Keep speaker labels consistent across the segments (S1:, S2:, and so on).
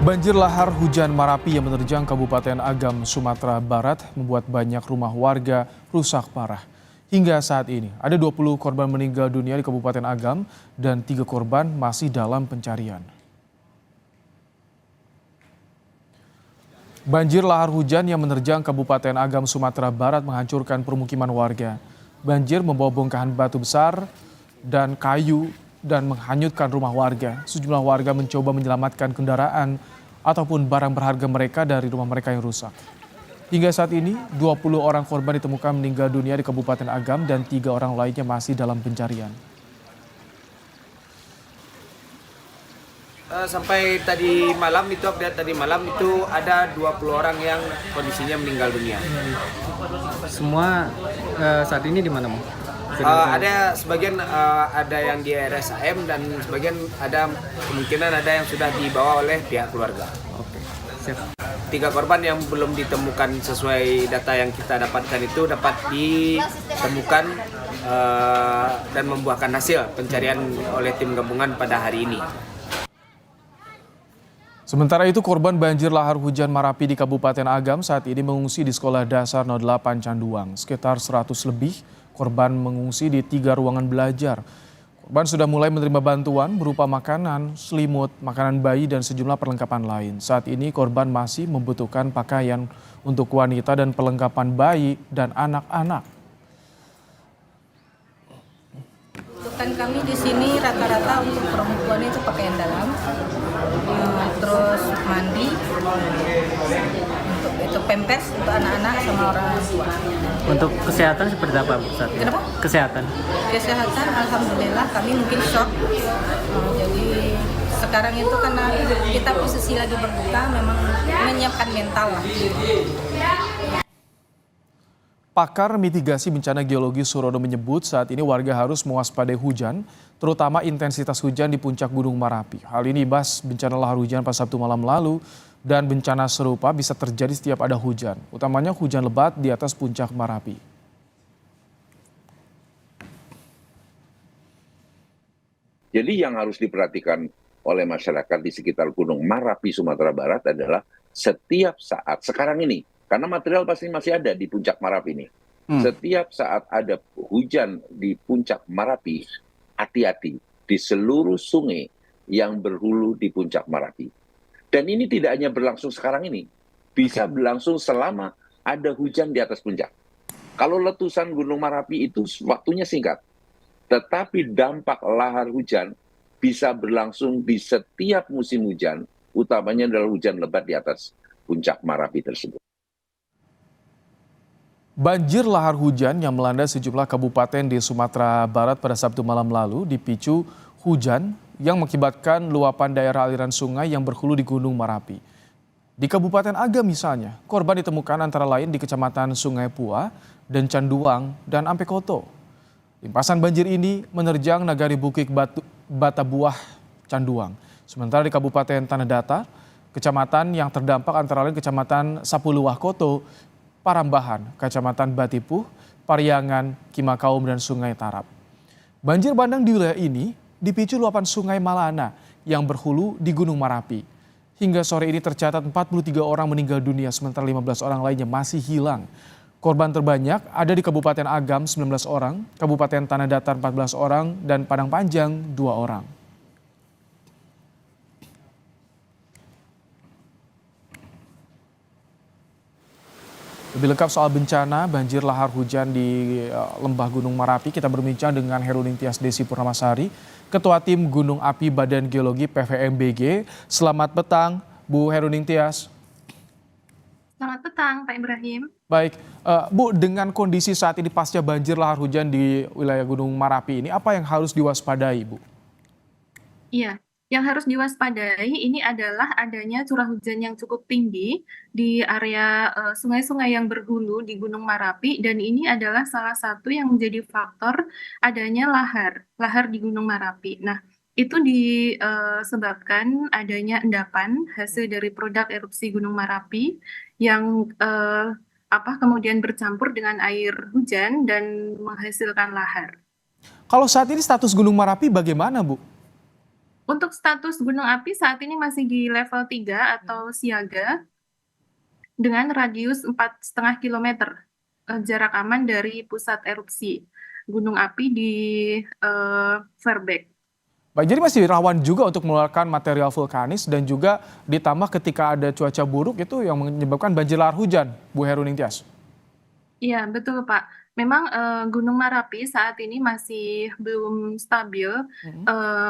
S1: Banjir lahar hujan Marapi yang menerjang Kabupaten Agam, Sumatera Barat membuat banyak rumah warga rusak parah. Hingga saat ini, ada 20 korban meninggal dunia di Kabupaten Agam dan 3 korban masih dalam pencarian. Banjir lahar hujan yang menerjang Kabupaten Agam, Sumatera Barat menghancurkan permukiman warga. Banjir membawa bongkahan batu besar dan kayu dan menghanyutkan rumah warga. Sejumlah warga mencoba menyelamatkan kendaraan ataupun barang berharga mereka dari rumah mereka yang rusak. Hingga saat ini, 20 orang korban ditemukan meninggal dunia di Kabupaten Agam dan 3 orang lainnya masih dalam pencarian.
S2: Sampai tadi malam itu, update tadi malam itu ada 20 orang yang kondisinya meninggal dunia.
S3: Semua saat ini di mana, Bang?
S2: Ada sebagian ada yang di RSAM dan sebagian ada kemungkinan ada yang sudah dibawa oleh pihak keluarga.
S3: Oke, siap.
S2: 3 korban yang belum ditemukan sesuai data yang kita dapatkan itu dapat ditemukan dan membuahkan hasil pencarian oleh tim gabungan pada hari ini.
S1: Sementara itu, korban banjir lahar hujan Marapi di Kabupaten Agam saat ini mengungsi di Sekolah Dasar 08 Canduang. Sekitar 100 lebih korban mengungsi di 3 ruangan belajar. Korban sudah mulai menerima bantuan berupa makanan, selimut, makanan bayi, dan sejumlah perlengkapan lain. Saat ini korban masih membutuhkan pakaian untuk wanita dan perlengkapan bayi dan anak-anak.
S4: Bukan kami di sini rata-rata untuk perempuan itu pakaian dalam, terus mandi, untuk itu pempes untuk anak-anak sama orang tua.
S3: Untuk kesehatan seperti apa, Bu, saat ini?
S4: Kenapa?
S3: Kesehatan.
S4: Kesehatan alhamdulillah kami mungkin shock. Jadi sekarang itu karena kita posisi lagi berduka, memang menyiapkan mental lah.
S1: Pakar mitigasi bencana geologi Surono menyebut saat ini warga harus mewaspadai hujan, terutama intensitas hujan di puncak Gunung Marapi. Hal ini imbas bencana lahar hujan pada Sabtu malam lalu dan bencana serupa bisa terjadi setiap ada hujan, utamanya hujan lebat di atas puncak Marapi.
S5: Jadi yang harus diperhatikan oleh masyarakat di sekitar Gunung Marapi, Sumatera Barat adalah setiap saat, sekarang ini, karena material pasti masih ada di puncak Marapi ini. Setiap saat ada hujan di puncak Marapi, hati-hati di seluruh sungai yang berhulu di puncak Marapi. Dan ini tidak hanya berlangsung sekarang ini, bisa berlangsung selama ada hujan di atas puncak. Kalau letusan Gunung Marapi itu waktunya singkat, tetapi dampak lahar hujan bisa berlangsung di setiap musim hujan, utamanya adalah hujan lebat di atas puncak Marapi tersebut.
S1: Banjir lahar hujan yang melanda sejumlah kabupaten di Sumatera Barat pada Sabtu malam lalu dipicu hujan yang mengakibatkan luapan daerah aliran sungai yang berhulu di Gunung Marapi. Di Kabupaten Agam misalnya, korban ditemukan antara lain di Kecamatan Sungai Pua dan Canduang dan Ampekoto. Limpasan banjir ini menerjang Nagari Bukit Batabuah Canduang. Sementara di Kabupaten Tanah Datar, kecamatan yang terdampak antara lain Kecamatan Sapuluwah Koto, Parambahan, Kecamatan Batipuh, Pariangan, Kimakaum, dan Sungai Tarap. Banjir bandang di wilayah ini dipicu luapan Sungai Malana yang berhulu di Gunung Marapi. Hingga sore ini tercatat 43 orang meninggal dunia, sementara 15 orang lainnya masih hilang. Korban terbanyak ada di Kabupaten Agam 19 orang, Kabupaten Tanah Datar 14 orang, dan Padang Panjang 2 orang. Lebih lengkap soal bencana banjir lahar hujan di Lembah Gunung Marapi, kita berbincang dengan Heruding Tias Desi Purnamasari, Ketua Tim Gunung Api Badan Geologi PVMBG. Selamat petang, Bu Heruding Tias.
S6: Selamat petang, Pak Ibrahim.
S1: Baik, Bu, dengan kondisi saat ini pasca banjir lahar hujan di wilayah Gunung Marapi ini, apa yang harus diwaspadai, Bu?
S6: Iya, yang harus diwaspadai ini adalah adanya curah hujan yang cukup tinggi di area sungai-sungai yang berhulu di Gunung Marapi, dan ini adalah salah satu yang menjadi faktor adanya lahar di Gunung Marapi. Nah, itu disebabkan adanya endapan hasil dari produk erupsi Gunung Marapi yang kemudian bercampur dengan air hujan dan menghasilkan lahar.
S1: Kalau saat ini status Gunung Marapi bagaimana, Bu?
S6: Untuk status gunung api saat ini masih di level 3 atau siaga dengan radius 4,5 kilometer jarak aman dari pusat erupsi gunung api di Verbeek.
S1: Baik, jadi masih rawan juga untuk mengeluarkan material vulkanis dan juga ditambah ketika ada cuaca buruk itu yang menyebabkan banjir lahar hujan, Bu Heru Ningtyas.
S6: Iya, betul, Pak. Memang Gunung Merapi saat ini masih belum stabil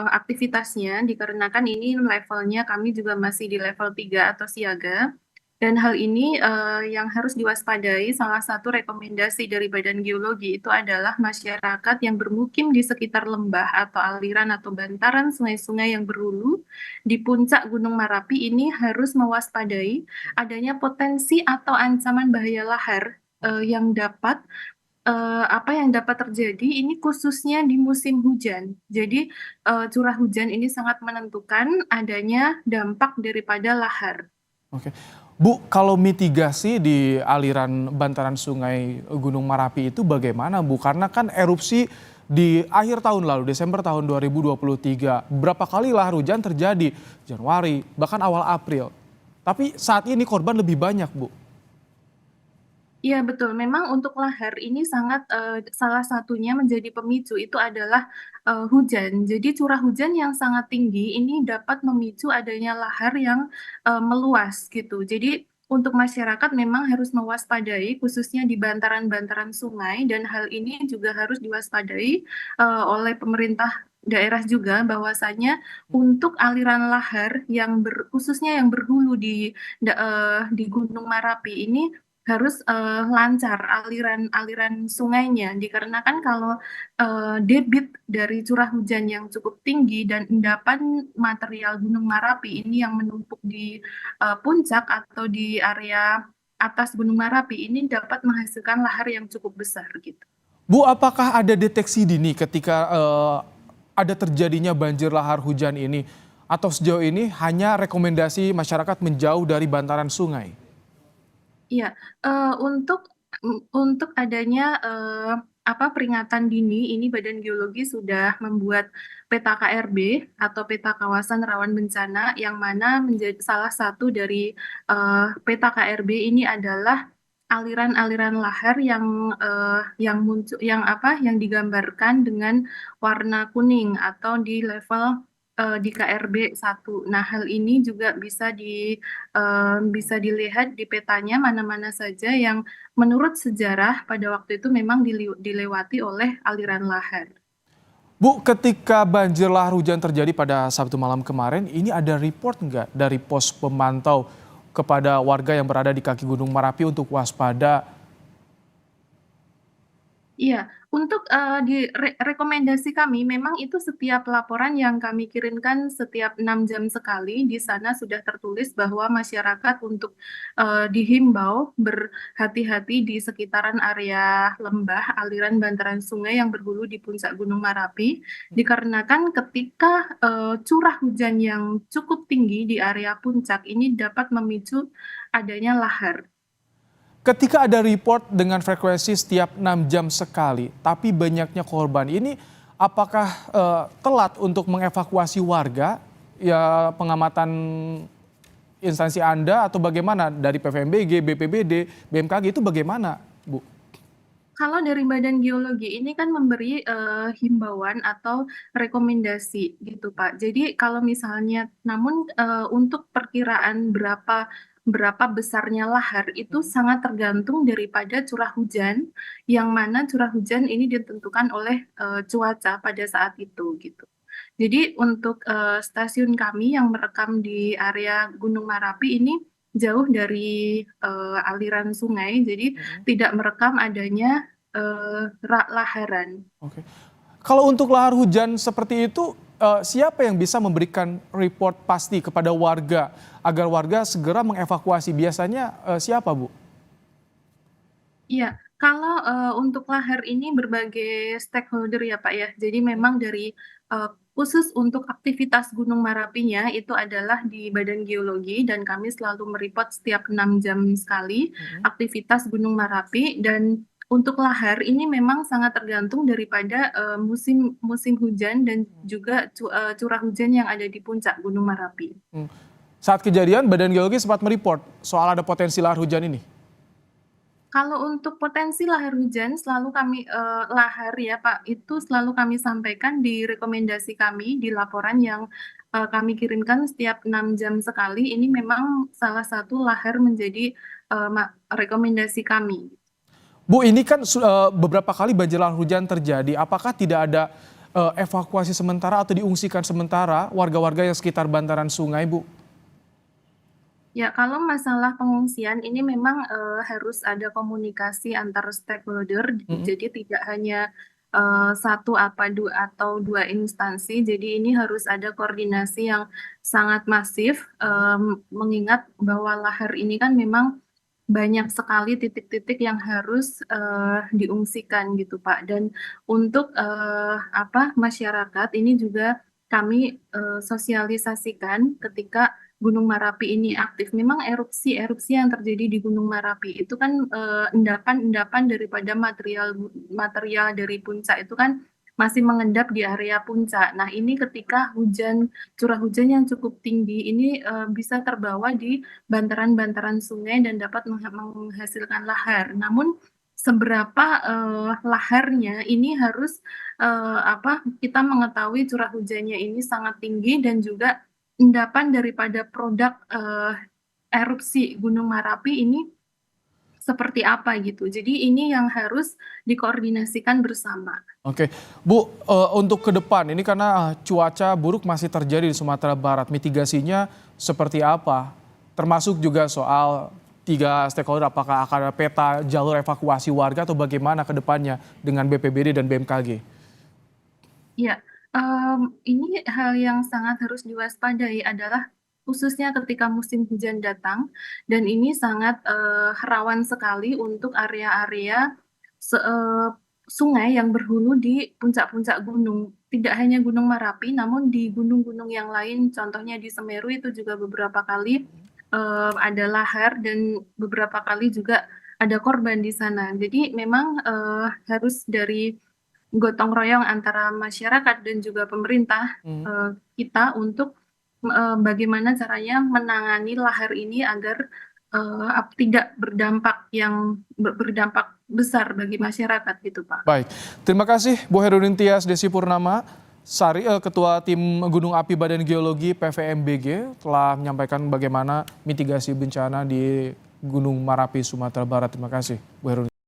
S6: aktivitasnya dikarenakan ini levelnya kami juga masih di level 3 atau siaga. Dan hal ini yang harus diwaspadai, salah satu rekomendasi dari Badan Geologi itu adalah masyarakat yang bermukim di sekitar lembah atau aliran atau bantaran sungai-sungai yang berhulu di puncak Gunung Merapi ini harus mewaspadai adanya potensi atau ancaman bahaya lahar yang dapat yang dapat terjadi ini khususnya di musim hujan. Jadi curah hujan ini sangat menentukan adanya dampak daripada lahar.
S1: Oke. Bu, kalau mitigasi di aliran bantaran sungai Gunung Merapi itu bagaimana, Bu? Karena kan erupsi di akhir tahun lalu, Desember tahun 2023, berapa kali lahar hujan terjadi, Januari, bahkan awal April. Tapi saat ini korban lebih banyak, Bu.
S6: Iya betul, memang untuk lahar ini sangat salah satunya menjadi pemicu itu adalah hujan. Jadi curah hujan yang sangat tinggi ini dapat memicu adanya lahar yang meluas gitu. Jadi untuk masyarakat memang harus mewaspadai khususnya di bantaran-bantaran sungai dan hal ini juga harus diwaspadai oleh pemerintah daerah juga bahwasanya untuk aliran lahar yang khususnya yang berhulu di Gunung Merapi ini harus lancar aliran sungainya dikarenakan kalau debit dari curah hujan yang cukup tinggi dan endapan material Gunung Merapi ini yang menumpuk di puncak atau di area atas Gunung Merapi ini dapat menghasilkan lahar yang cukup besar gitu.
S1: Bu, apakah ada deteksi dini ketika ada terjadinya banjir lahar hujan ini? Atau sejauh ini hanya rekomendasi masyarakat menjauh dari bantaran sungai?
S6: Iya, untuk adanya peringatan dini, ini Badan Geologi sudah membuat peta KRB atau peta kawasan rawan bencana, yang mana menjadi salah satu dari peta KRB ini adalah aliran-aliran lahar yang muncul, yang digambarkan dengan warna kuning atau di level di KRB 1. Nah, hal ini juga bisa dilihat di petanya mana-mana saja yang menurut sejarah pada waktu itu memang dilewati oleh aliran lahar.
S1: Bu, ketika banjir lahar hujan terjadi pada Sabtu malam kemarin, ini ada report nggak dari pos pemantau kepada warga yang berada di kaki Gunung Merapi untuk waspada?
S6: Iya, untuk di rekomendasi kami memang itu setiap laporan yang kami kirimkan setiap 6 jam sekali, di sana sudah tertulis bahwa masyarakat untuk dihimbau berhati-hati di sekitaran area lembah, aliran bantaran sungai yang berhulu di puncak Gunung Merapi, dikarenakan ketika curah hujan yang cukup tinggi di area puncak ini dapat memicu adanya lahar.
S1: Ketika ada report dengan frekuensi setiap 6 jam sekali, tapi banyaknya korban ini, apakah telat untuk mengevakuasi warga? Ya, pengamatan instansi Anda atau bagaimana dari PVMBG, BPBD, BMKG itu bagaimana, Bu?
S6: Kalau dari Badan Geologi ini kan memberi himbauan atau rekomendasi gitu Pak. Jadi kalau misalnya, namun untuk perkiraan berapa besarnya lahar itu sangat tergantung daripada curah hujan, yang mana curah hujan ini ditentukan oleh cuaca pada saat itu gitu. Jadi untuk stasiun kami yang merekam di area Gunung Merapi ini jauh dari aliran sungai, jadi tidak merekam adanya laharan.
S1: Oke. Kalau untuk lahar hujan seperti itu, siapa yang bisa memberikan report pasti kepada warga agar warga segera mengevakuasi? Biasanya siapa, Bu?
S6: Iya, kalau untuk lahar ini berbagai stakeholder ya Pak ya. Jadi memang dari khusus untuk aktivitas Gunung Merapinya itu adalah di Badan Geologi dan kami selalu mereport setiap 6 jam sekali aktivitas Gunung Merapi, dan untuk lahar ini memang sangat tergantung daripada musim musim hujan dan juga curah hujan yang ada di puncak Gunung Merapi.
S1: Saat kejadian, Badan Geologi sempat mereport soal ada potensi lahar hujan ini.
S6: Kalau untuk potensi lahar hujan selalu kami lahar ya Pak, itu selalu kami sampaikan di rekomendasi kami di laporan yang kami kirimkan setiap 6 jam sekali. Ini memang salah satu lahar menjadi rekomendasi kami.
S1: Bu, ini kan beberapa kali banjir lahar hujan terjadi. Apakah tidak ada evakuasi sementara atau diungsikan sementara warga-warga yang sekitar bantaran sungai, Bu?
S6: Ya, kalau masalah pengungsian ini memang harus ada komunikasi antar stakeholder, jadi tidak hanya satu atau dua instansi, jadi ini harus ada koordinasi yang sangat masif, mengingat bahwa lahar ini kan memang banyak sekali titik-titik yang harus diungsikan gitu Pak. Dan untuk masyarakat ini juga kami sosialisasikan ketika Gunung Merapi ini aktif. Memang erupsi yang terjadi di Gunung Merapi itu kan endapan-endapan daripada material dari puncak itu kan masih mengendap di area puncak. Nah, ini ketika curah hujan yang cukup tinggi ini bisa terbawa di bantaran-bantaran sungai dan dapat menghasilkan lahar. Namun seberapa laharnya ini harus kita mengetahui curah hujannya ini sangat tinggi dan juga endapan daripada produk erupsi Gunung Merapi ini seperti apa gitu. Jadi ini yang harus dikoordinasikan bersama.
S1: Oke, Bu, untuk ke depan ini karena cuaca buruk masih terjadi di Sumatera Barat, mitigasinya seperti apa? Termasuk juga soal 3 stakeholder, apakah akan ada peta jalur evakuasi warga atau bagaimana ke depannya dengan BPBD dan BMKG?
S6: Ya, ini hal yang sangat harus diwaspadai adalah khususnya ketika musim hujan datang dan ini sangat rawan sekali untuk area-area sungai yang berhulu di puncak-puncak gunung. Tidak hanya Gunung Merapi, namun di gunung-gunung yang lain, contohnya di Semeru itu juga beberapa kali ada lahar dan beberapa kali juga ada korban di sana. Jadi memang harus dari gotong royong antara masyarakat dan juga pemerintah kita untuk bagaimana caranya menangani lahar ini agar tidak berdampak besar bagi masyarakat gitu Pak.
S1: Baik, terima kasih Bu Herudin Tias Desi Purnama, Ketua Tim Gunung Api Badan Geologi PVMBG telah menyampaikan bagaimana mitigasi bencana di Gunung Merapi, Sumatera Barat. Terima kasih Bu Herudin.